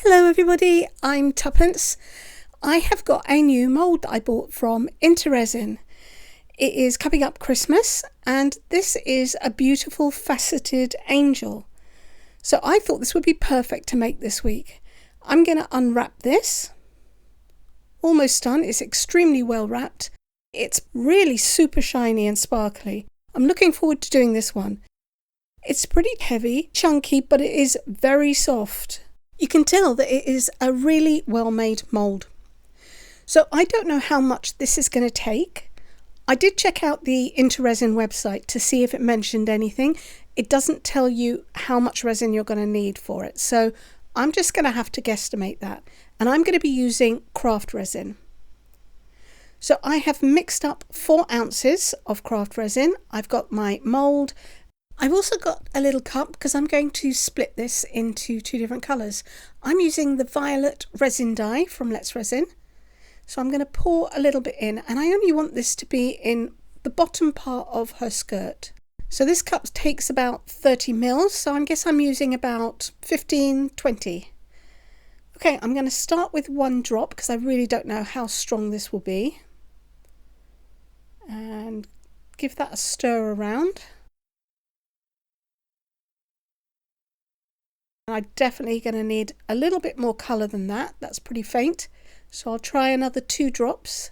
Hello everybody, I'm Tuppence. I have got a new mould that I bought from Intoresin. It is coming up Christmas and this is a beautiful faceted angel. So I thought this would be perfect to make this week. I'm going to unwrap this. Almost done, it's extremely well wrapped. It's really super shiny and sparkly. I'm looking forward to doing this one. It's pretty heavy, chunky, but it is very soft. You can tell that it is a really well-made mould. So I don't know how much this is going to take. I did check out the Intoresin website to see if it mentioned anything. It doesn't tell you how much resin you're going to need for it. So I'm just going to have to guesstimate that. And I'm going to be using craft resin. So I have mixed up 4 ounces of craft resin. I've got my mould. I've also got a little cup because I'm going to split this into 2 different colours. I'm using the violet resin dye from Let's Resin. So I'm going to pour a little bit in, and I only want this to be in the bottom part of her skirt. So this cup takes about 30 mils, so I guess I'm using about 15-20. Okay, I'm going to start with 1 drop because I really don't know how strong this will be. And give that a stir around. I'm definitely going to need a little bit more colour than that. That's pretty faint. So I'll try another 2 drops.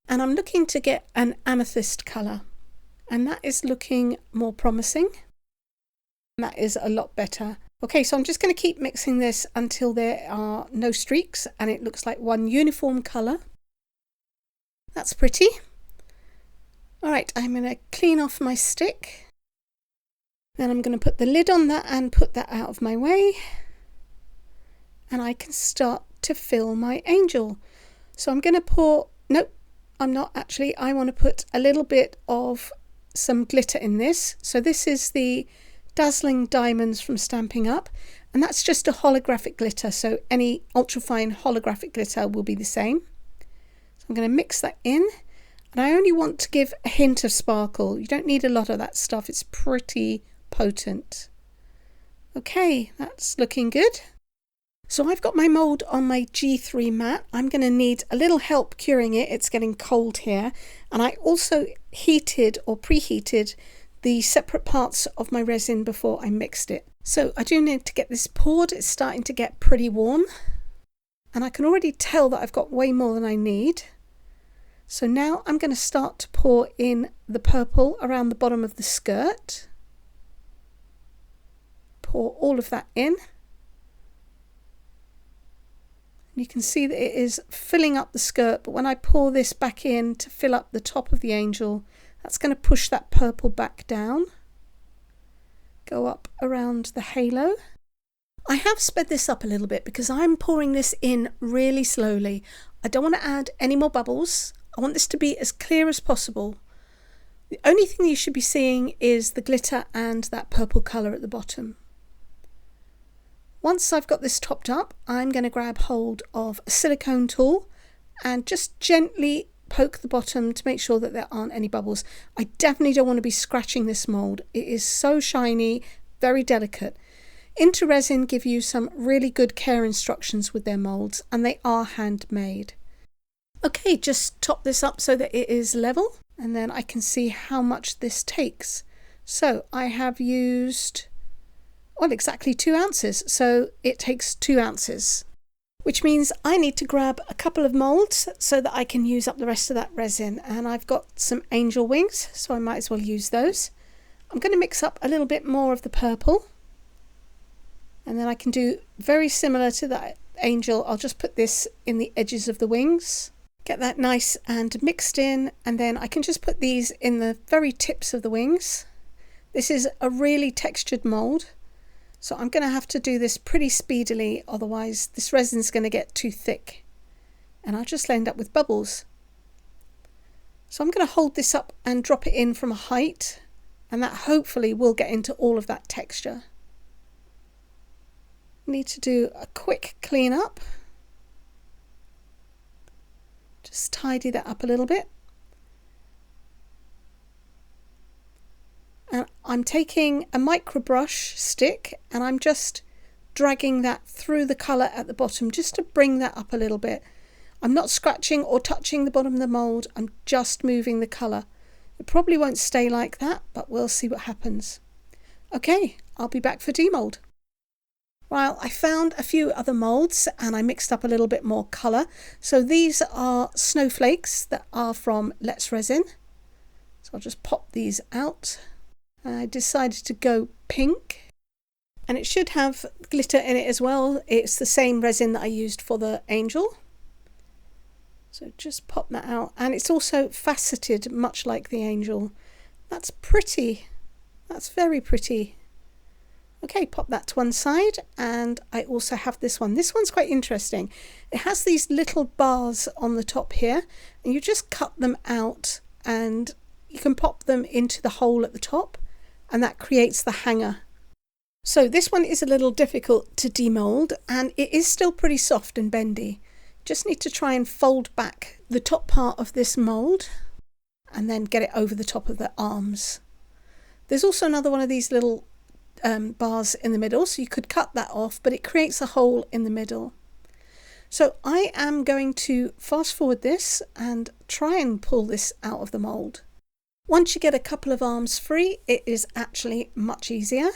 And I'm looking to get an amethyst colour. And that is looking more promising. That is a lot better. Okay, so I'm just going to keep mixing this until there are no streaks and it looks like one uniform colour. That's pretty. Alright, I'm going to clean off my stick. Then I'm going to put the lid on that and put that out of my way. And I can start to fill my angel. So I'm going to pour, nope, I'm not actually. I want to put a little bit of some glitter in this. So this is the Dazzling diamonds from Stampin' Up. And that's just a holographic glitter. So any ultrafine holographic glitter will be the same. So I'm going to mix that in. And I only want to give a hint of sparkle. You don't need a lot of that stuff. It's pretty potent. Okay, that's looking good. So I've got my mould on my G3 mat. I'm going to need a little help curing it. It's getting cold here. And I also heated or preheated the separate parts of my resin before I mixed it. So I do need to get this poured. It's starting to get pretty warm. And I can already tell that I've got way more than I need. So now I'm going to start to pour in the purple around the bottom of the skirt. Pour all of that in. You can see that it is filling up the skirt, but when I pour this back in to fill up the top of the angel, that's going to push that purple back down. Go up around the halo. I have sped this up a little bit because I'm pouring this in really slowly. I don't want to add any more bubbles. I want this to be as clear as possible. The only thing you should be seeing is the glitter and that purple colour at the bottom. Once I've got this topped up, I'm going to grab hold of a silicone tool and just gently poke the bottom to make sure that there aren't any bubbles. I definitely don't want to be scratching this mould. It is so shiny, very delicate. Intoresin give you some really good care instructions with their moulds, and they are handmade. Okay, just top this up so that it is level, and then I can see how much this takes. So I have used, well, exactly 2 ounces, so it takes 2 ounces, which means I need to grab a couple of moulds so that I can use up the rest of that resin. And I've got some angel wings, so I might as well use those. I'm going to mix up a little bit more of the purple, and then I can do very similar to that angel. I'll just put this in the edges of the wings, get that nice and mixed in, and then I can just put these in the very tips of the wings. This is a really textured mould. So I'm going to have to do this pretty speedily, otherwise this resin's going to get too thick and I'll just end up with bubbles. So I'm going to hold this up and drop it in from a height, and that hopefully will get into all of that texture. Need to do a quick clean up. Just tidy that up a little bit. And I'm taking a micro brush stick and I'm just dragging that through the colour at the bottom just to bring that up a little bit. I'm not scratching or touching the bottom of the mould, I'm just moving the colour. It probably won't stay like that, but we'll see what happens. Okay, I'll be back for demould. Well, I found a few other moulds and I mixed up a little bit more colour. So these are snowflakes that are from Let's Resin. So I'll just pop these out. I decided to go pink. And it should have glitter in it as well. It's the same resin that I used for the angel. So just pop that out. And it's also faceted, much like the angel. That's pretty. That's very pretty. Okay, pop that to one side. And I also have this one. This one's quite interesting. It has these little bars on the top here. And you just cut them out. And you can pop them into the hole at the top. And that creates the hanger. So this one is a little difficult to demould. And it is still pretty soft and bendy. Just need to try and fold back the top part of this mould and then get it over the top of the arms. There's also another one of these little bars in the middle, so you could cut that off, but it creates a hole in the middle. So I am going to fast forward this and try and pull this out of the mould. Once you get a couple of arms free, it is actually much easier.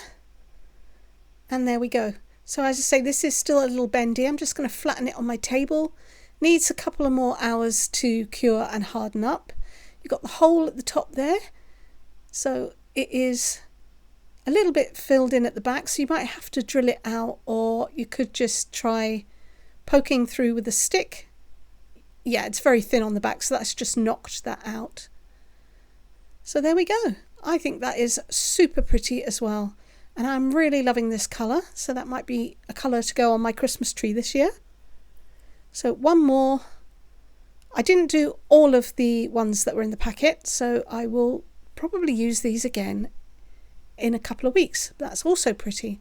And there we go. So as I say, this is still a little bendy. I'm just going to flatten it on my table. Needs a couple of more hours to cure and harden up. You've got the hole at the top there. So it is a little bit filled in at the back. So you might have to drill it out, or you could just try poking through with a stick. Yeah, it's very thin on the back, so that's just knocked that out. So there we go. I think that is super pretty as well. And I'm really loving this colour, so that might be a colour to go on my Christmas tree this year. So one more. I didn't do all of the ones that were in the packet, so I will probably use these again in a couple of weeks. That's also pretty.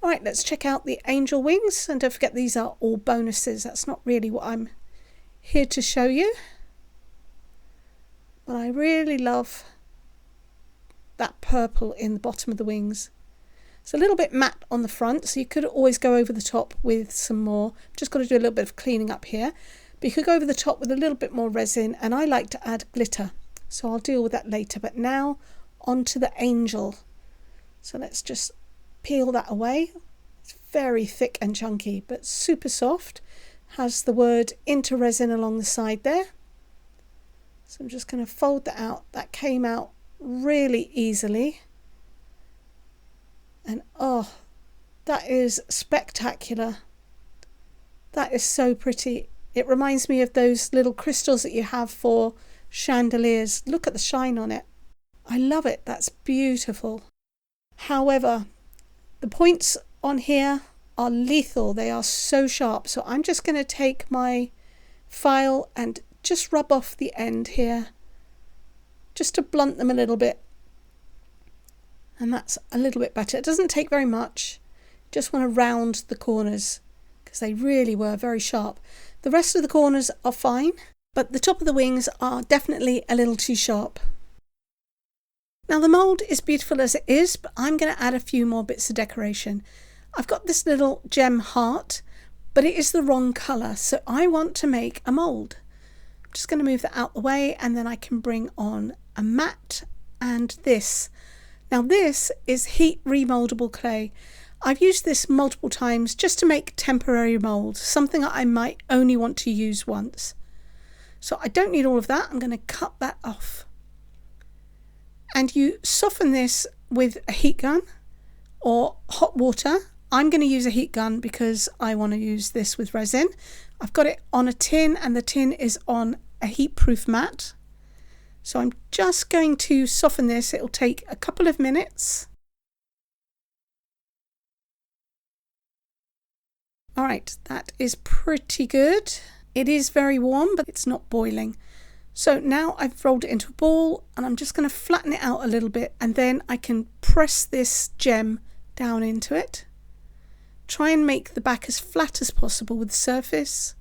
Alright, let's check out the angel wings, and don't forget these are all bonuses. That's not really what I'm here to show you. But I really love that purple in the bottom of the wings. It's a little bit matte on the front, so you could always go over the top with some more. Just got to do a little bit of cleaning up here. But you could go over the top with a little bit more resin, and I like to add glitter. So I'll deal with that later. But now onto the angel. So let's just peel that away. It's very thick and chunky, but super soft. Has the word Intoresin along the side there. So I'm just going to fold that out. That came out really easily. And oh, that is spectacular. That is so pretty. It reminds me of those little crystals that you have for chandeliers. Look at the shine on it. I love it. That's beautiful. However, the points on here are lethal. They are so sharp. So I'm just going to take my file and just rub off the end here, just to blunt them a little bit. And that's a little bit better. It doesn't take very much. Just want to round the corners because they really were very sharp. The rest of the corners are fine, but the top of the wings are definitely a little too sharp. Now the mould is beautiful as it is, but I'm going to add a few more bits of decoration. I've got this little gem heart, but it is the wrong colour, so I want to make a mould. I'm just going to move that out the way, and then I can bring on a mat and this. Now this is heat remoldable clay. I've used this multiple times just to make temporary moulds, something that I might only want to use once. So I don't need all of that. I'm going to cut that off. And you soften this with a heat gun or hot water. I'm going to use a heat gun because I want to use this with resin. I've got it on a tin, and the tin is on a heat-proof mat. So I'm just going to soften this. It'll take a couple of minutes. All right, that is pretty good. It is very warm, but it's not boiling. So now I've rolled it into a ball, and I'm just going to flatten it out a little bit, and then I can press this gem down into it. Try and make the back as flat as possible with the surface.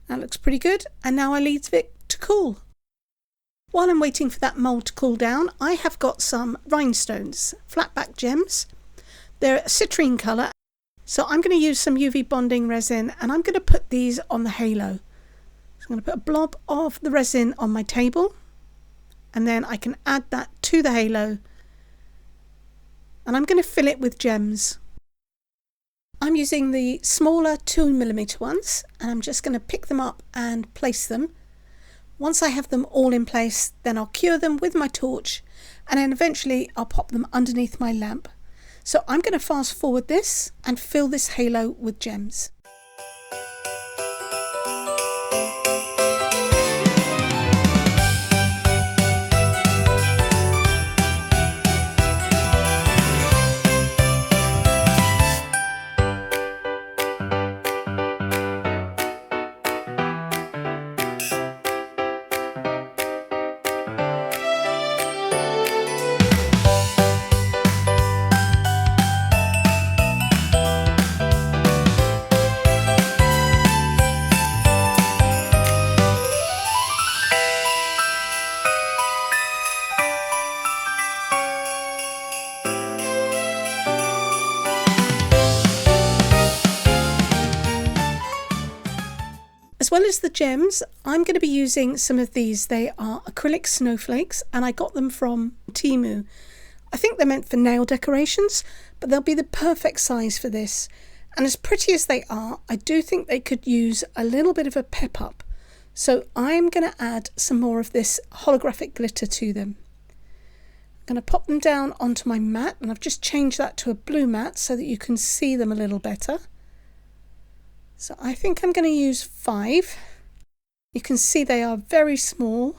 That looks pretty good, and now I leave it to cool. While I'm waiting for that mould to cool down, I have got some rhinestones, flat back gems. They're a citrine colour. So I'm going to use some UV bonding resin and I'm going to put these on the halo. So I'm going to put a blob of the resin on my table and then I can add that to the halo and I'm going to fill it with gems. I'm using the smaller 2mm ones and I'm just going to pick them up and place them. Once I have them all in place, then I'll cure them with my torch and then eventually I'll pop them underneath my lamp. So I'm going to fast forward this and fill this halo with gems. As well as the gems, I'm going to be using some of these. They are Acrylic Snowflakes and I got them from Temu. I think they're meant for nail decorations, but they'll be the perfect size for this. And as pretty as they are, I do think they could use a little bit of a pep up. So I'm going to add some more of this holographic glitter to them. I'm going to pop them down onto my mat and I've just changed that to a blue mat so that you can see them a little better. So I think I'm going to use 5. You can see they are very small.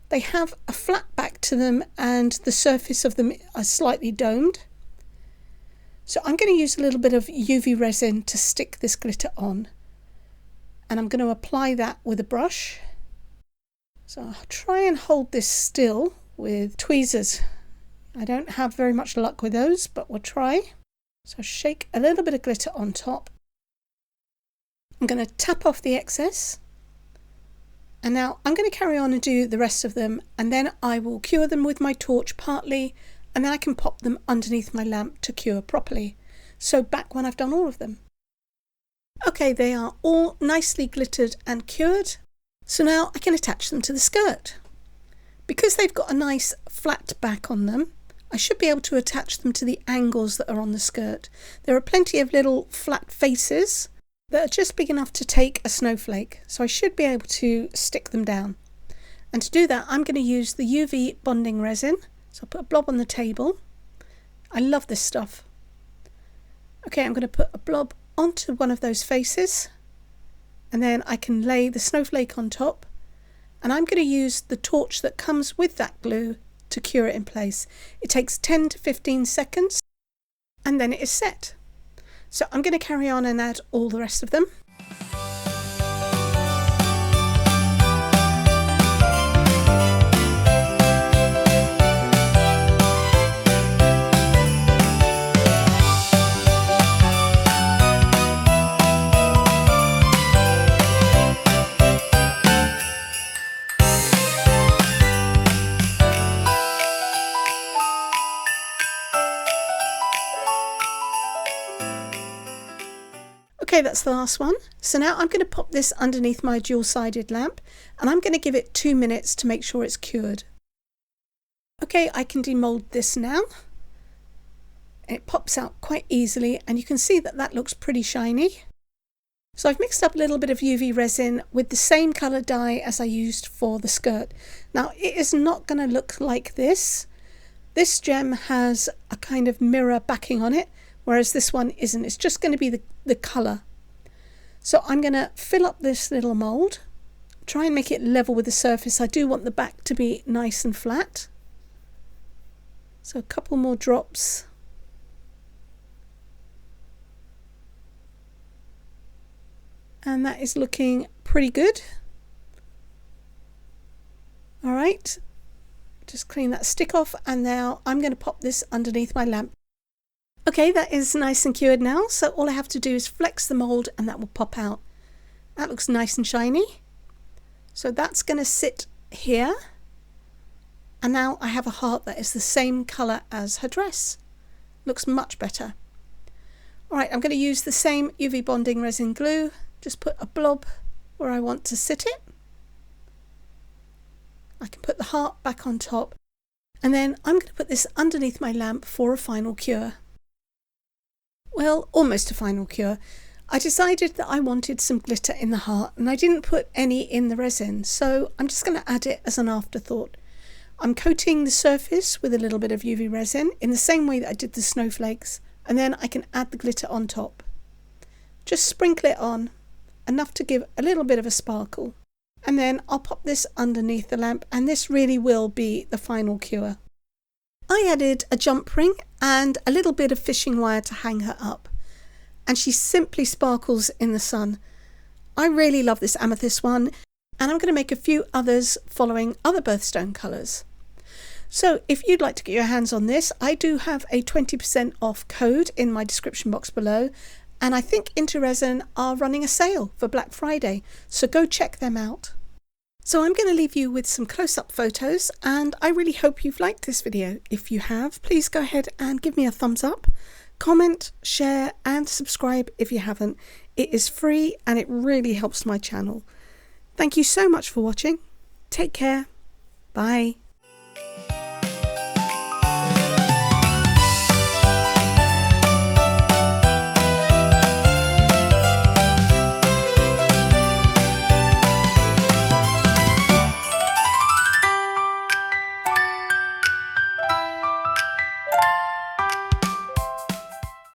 They have a flat back to them and the surface of them are slightly domed. So I'm going to use a little bit of UV resin to stick this glitter on. And I'm going to apply that with a brush. So I'll try and hold this still with tweezers. I don't have very much luck with those, but we'll try. So shake a little bit of glitter on top. I'm going to tap off the excess and now I'm going to carry on and do the rest of them and then I will cure them with my torch partly and then I can pop them underneath my lamp to cure properly. So back when I've done all of them. Okay, they are all nicely glittered and cured. So now I can attach them to the skirt. Because they've got a nice flat back on them, I should be able to attach them to the angles that are on the skirt. There are plenty of little flat faces that are just big enough to take a snowflake, so I should be able to stick them down. And to do that I'm going to use the UV bonding resin. So I'll put a blob on the table. I love this stuff. Okay, I'm going to put a blob onto one of those faces and then I can lay the snowflake on top and I'm going to use the torch that comes with that glue to cure it in place. It takes 10 to 15 seconds and then it is set. So I'm going to carry on and add all the rest of them. Okay, that's the last one. So now I'm going to pop this underneath my dual-sided lamp and I'm going to give it 2 minutes to make sure it's cured. Okay, I can demold this now. It pops out quite easily and you can see that that looks pretty shiny. So I've mixed up a little bit of UV resin with the same colour dye as I used for the skirt. Now it is not going to look like this. This gem has a kind of mirror backing on it, whereas this one isn't. It's just going to be the colour. So I'm going to fill up this little mould, try and make it level with the surface. I do want the back to be nice and flat. So a couple more drops. And that is looking pretty good. All right, just clean that stick off and now I'm going to pop this underneath my lamp. Okay, that is nice and cured now, so all I have to do is flex the mould and that will pop out. That looks nice and shiny. So that's going to sit here. And now I have a heart that is the same colour as her dress. Looks much better. Alright, I'm going to use the same UV bonding resin glue. Just put a blob where I want to sit it. I can put the heart back on top. And then I'm going to put this underneath my lamp for a final cure. Well, almost a final cure. I decided that I wanted some glitter in the heart and I didn't put any in the resin, so I'm just going to add it as an afterthought. I'm coating the surface with a little bit of UV resin in the same way that I did the snowflakes, and then I can add the glitter on top. Just sprinkle it on, enough to give a little bit of a sparkle. And then I'll pop this underneath the lamp, and this really will be the final cure. I added a jump ring and a little bit of fishing wire to hang her up, and she simply sparkles in the sun. I really love this amethyst one, and I'm going to make a few others following other birthstone colours. So if you'd like to get your hands on this, I do have a 20% off code in my description box below, and I think Intoresin are running a sale for Black Friday, so go check them out. So I'm going to leave you with some close-up photos, and I really hope you've liked this video. If you have, please go ahead and give me a thumbs up, comment, share and subscribe if you haven't. It is free and it really helps my channel. Thank you so much for watching. Take care. Bye.